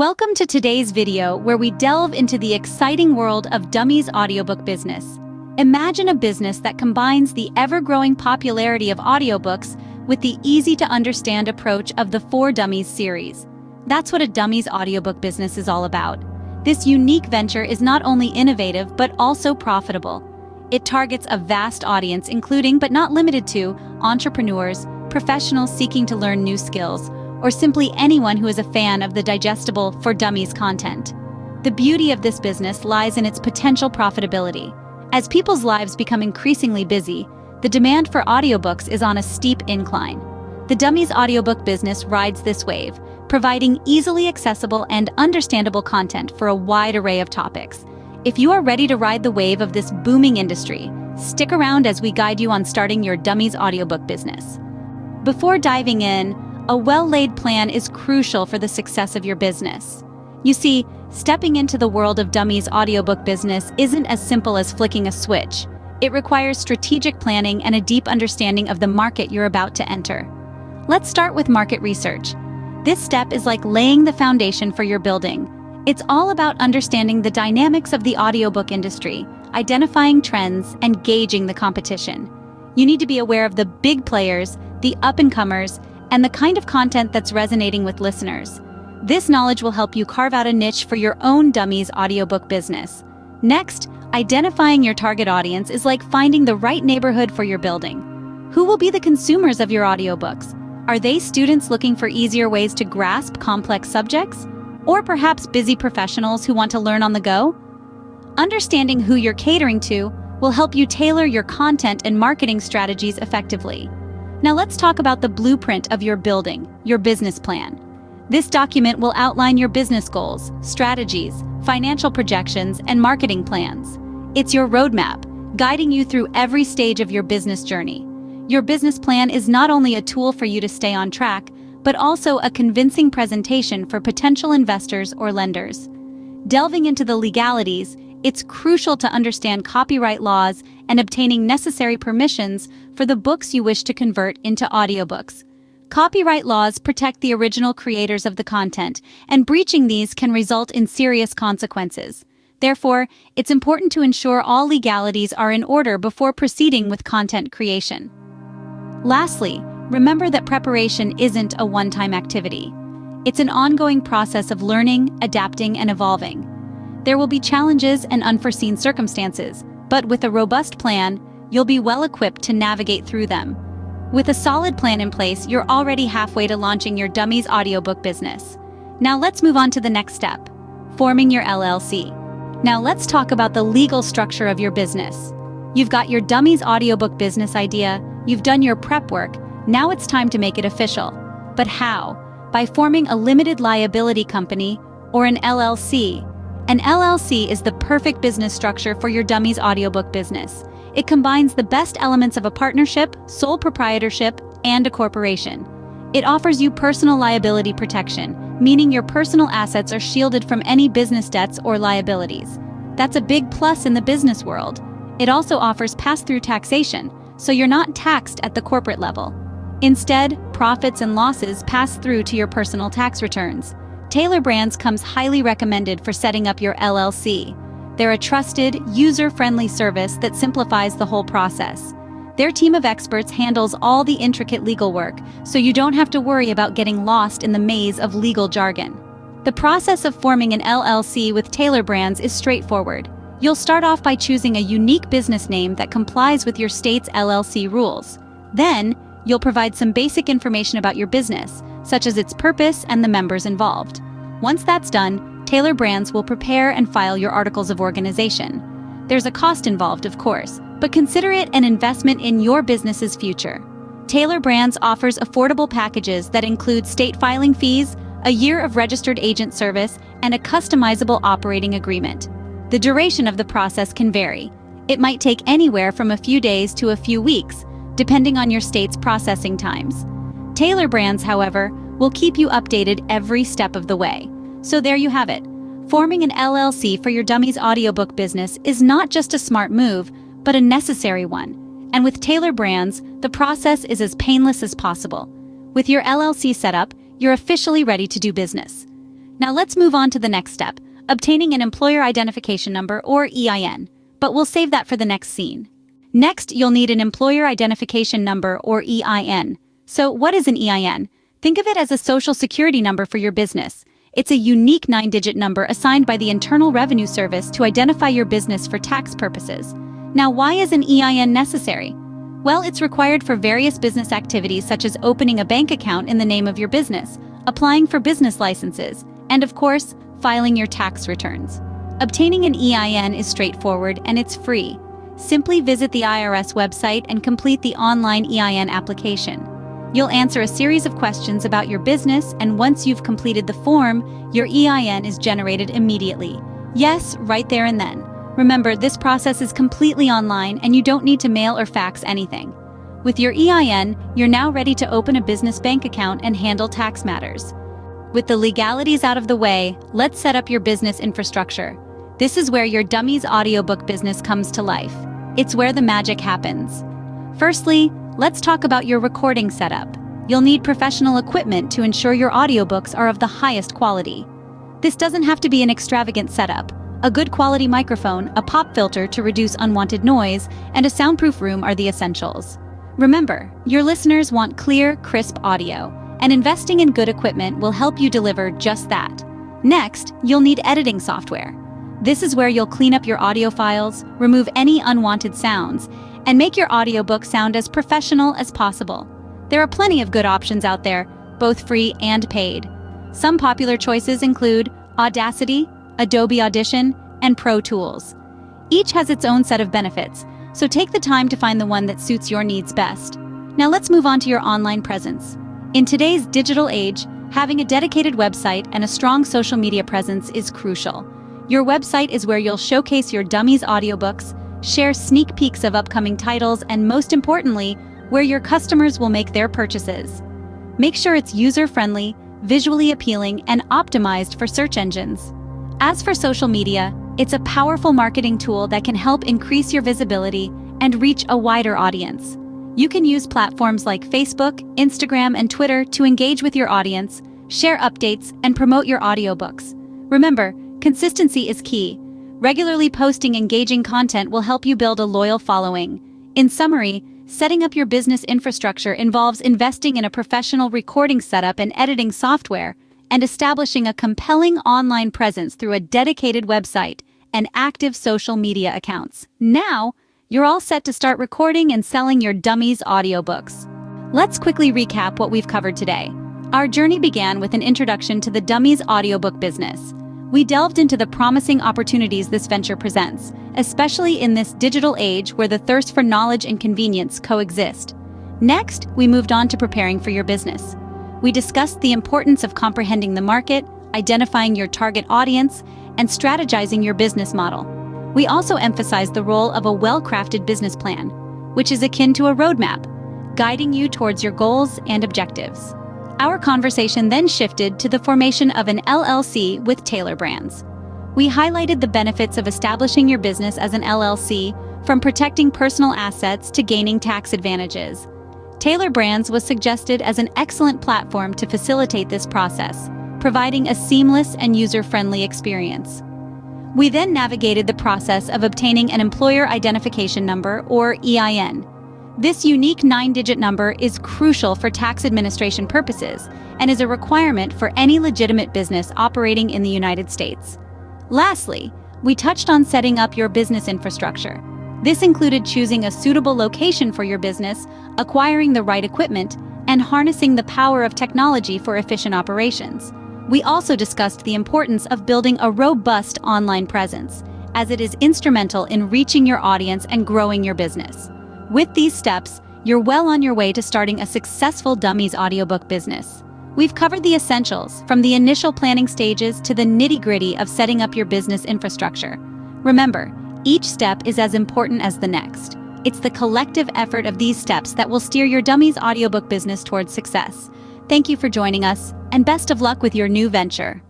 Welcome to today's video where we delve into the exciting world of Dummies Audiobook Business. Imagine a business that combines the ever-growing popularity of audiobooks with the easy-to-understand approach of the 4 Dummies series. That's what a Dummies Audiobook Business is all about. This unique venture is not only innovative but also profitable. It targets a vast audience including but not limited to entrepreneurs, professionals seeking to learn new skills, or simply anyone who is a fan of the digestible for dummies content. The beauty of this business lies in its potential profitability. As people's lives become increasingly busy, the demand for audiobooks is on a steep incline. The Dummies Audiobook Business rides this wave, providing easily accessible and understandable content for a wide array of topics. If you are ready to ride the wave of this booming industry, stick around as we guide you on starting your Dummies Audiobook business. Before diving in, a well-laid plan is crucial for the success of your business. You see, stepping into the world of Dummies Audiobook Business isn't as simple as flicking a switch. It requires strategic planning and a deep understanding of the market you're about to enter. Let's start with market research. This step is like laying the foundation for your building. It's all about understanding the dynamics of the audiobook industry, identifying trends, and gauging the competition. You need to be aware of the big players, the up-and-comers, and the kind of content that's resonating with listeners. This knowledge will help you carve out a niche for your own Dummies Audiobook business. Next, identifying your target audience is like finding the right neighborhood for your building. Who will be the consumers of your audiobooks? Are they students looking for easier ways to grasp complex subjects? Or perhaps busy professionals who want to learn on the go? Understanding who you're catering to will help you tailor your content and marketing strategies effectively. Now let's talk about the blueprint of your building, your business plan. This document will outline your business goals, strategies, financial projections, and marketing plans. It's your roadmap, guiding you through every stage of your business journey. Your business plan is not only a tool for you to stay on track, but also a convincing presentation for potential investors or lenders. Delving into the legalities, it's crucial to understand copyright laws and obtaining necessary permissions for the books you wish to convert into audiobooks. Copyright laws protect the original creators of the content, and breaching these can result in serious consequences. Therefore, it's important to ensure all legalities are in order before proceeding with content creation. Lastly, remember that preparation isn't a one-time activity. It's an ongoing process of learning, adapting, and evolving. There will be challenges and unforeseen circumstances, but with a robust plan, you'll be well equipped to navigate through them. With a solid plan in place, you're already halfway to launching your Dummies Audiobook business. Now let's move on to the next step, forming your LLC. Now let's talk about the legal structure of your business. You've got your Dummies Audiobook business idea, you've done your prep work, now it's time to make it official. But how? By forming a limited liability company or an LLC. An LLC is the perfect business structure for your Dummies Audiobook business. It combines the best elements of a partnership, sole proprietorship, and a corporation. It offers you personal liability protection, meaning your personal assets are shielded from any business debts or liabilities. That's a big plus in the business world. It also offers pass-through taxation, so you're not taxed at the corporate level. Instead, profits and losses pass through to your personal tax returns. Tailor Brands comes highly recommended for setting up your LLC. They're a trusted, user-friendly service that simplifies the whole process. Their team of experts handles all the intricate legal work, so you don't have to worry about getting lost in the maze of legal jargon. The process of forming an LLC with Tailor Brands is straightforward. You'll start off by choosing a unique business name that complies with your state's LLC rules. Then, you'll provide some basic information about your business, such as its purpose and the members involved. Once that's done, Tailor Brands will prepare and file your articles of organization. There's a cost involved, of course, but consider it an investment in your business's future. Tailor Brands offers affordable packages that include state filing fees, a year of registered agent service, and a customizable operating agreement. The duration of the process can vary. It might take anywhere from a few days to a few weeks, depending on your state's processing times. Tailor Brands, however, will keep you updated every step of the way. So there you have it. Forming an LLC for your Dummies Audiobook business is not just a smart move, but a necessary one. And with Tailor Brands, the process is as painless as possible. With your LLC set up, you're officially ready to do business. Now let's move on to the next step, obtaining an employer identification number or EIN, but we'll save that for the next scene. Next, you'll need an employer identification number or EIN. So what is an EIN? Think of it as a social security number for your business. It's a unique 9-digit number assigned by the Internal Revenue Service to identify your business for tax purposes. Now, why is an EIN necessary? Well, it's required for various business activities such as opening a bank account in the name of your business, applying for business licenses, and of course, filing your tax returns. Obtaining an EIN is straightforward and it's free. Simply visit the IRS website and complete the online EIN application. You'll answer a series of questions about your business, and once you've completed the form, your EIN is generated immediately. Yes, right there and then. Remember, this process is completely online and you don't need to mail or fax anything. With your EIN, you're now ready to open a business bank account and handle tax matters. With the legalities out of the way, let's set up your business infrastructure. This is where your Dummies Audiobook business comes to life. It's where the magic happens. Firstly, let's talk about your recording setup. You'll need professional equipment to ensure your audiobooks are of the highest quality. This doesn't have to be an extravagant setup. A good quality microphone, a pop filter to reduce unwanted noise, and a soundproof room are the essentials. Remember, your listeners want clear, crisp audio, and investing in good equipment will help you deliver just that. Next, you'll need editing software. This is where you'll clean up your audio files, remove any unwanted sounds, and make your audiobook sound as professional as possible. There are plenty of good options out there, both free and paid. Some popular choices include Audacity, Adobe Audition, and Pro Tools. Each has its own set of benefits, so take the time to find the one that suits your needs best. Now let's move on to your online presence. In today's digital age, having a dedicated website and a strong social media presence is crucial. Your website is where you'll showcase your Dummies audiobooks, share sneak peeks of upcoming titles, and most importantly, where your customers will make their purchases. Make sure it's user-friendly, visually appealing, and optimized for search engines. As for social media, it's a powerful marketing tool that can help increase your visibility and reach a wider audience. You can use platforms like Facebook, Instagram, and Twitter to engage with your audience, share updates, and promote your audiobooks. Remember, consistency is key. Regularly posting engaging content will help you build a loyal following. In summary, setting up your business infrastructure involves investing in a professional recording setup and editing software, and establishing a compelling online presence through a dedicated website and active social media accounts. Now, you're all set to start recording and selling your Dummies audiobooks. Let's quickly recap what we've covered today. Our journey began with an introduction to the Dummies audiobook business. We delved into the promising opportunities this venture presents, especially in this digital age where the thirst for knowledge and convenience coexist. Next, we moved on to preparing for your business. We discussed the importance of comprehending the market, identifying your target audience, and strategizing your business model. We also emphasized the role of a well-crafted business plan, which is akin to a roadmap, guiding you towards your goals and objectives. Our conversation then shifted to the formation of an LLC with Tailor Brands. We highlighted the benefits of establishing your business as an LLC, from protecting personal assets to gaining tax advantages. Tailor Brands was suggested as an excellent platform to facilitate this process, providing a seamless and user-friendly experience. We then navigated the process of obtaining an employer identification number, or EIN. This unique 9-digit number is crucial for tax administration purposes and is a requirement for any legitimate business operating in the United States. Lastly, we touched on setting up your business infrastructure. This included choosing a suitable location for your business, acquiring the right equipment, and harnessing the power of technology for efficient operations. We also discussed the importance of building a robust online presence, as it is instrumental in reaching your audience and growing your business. With these steps, you're well on your way to starting a successful Dummies audiobook business. We've covered the essentials, from the initial planning stages to the nitty-gritty of setting up your business infrastructure. Remember, each step is as important as the next. It's the collective effort of these steps that will steer your Dummies audiobook business towards success. Thank you for joining us, and best of luck with your new venture.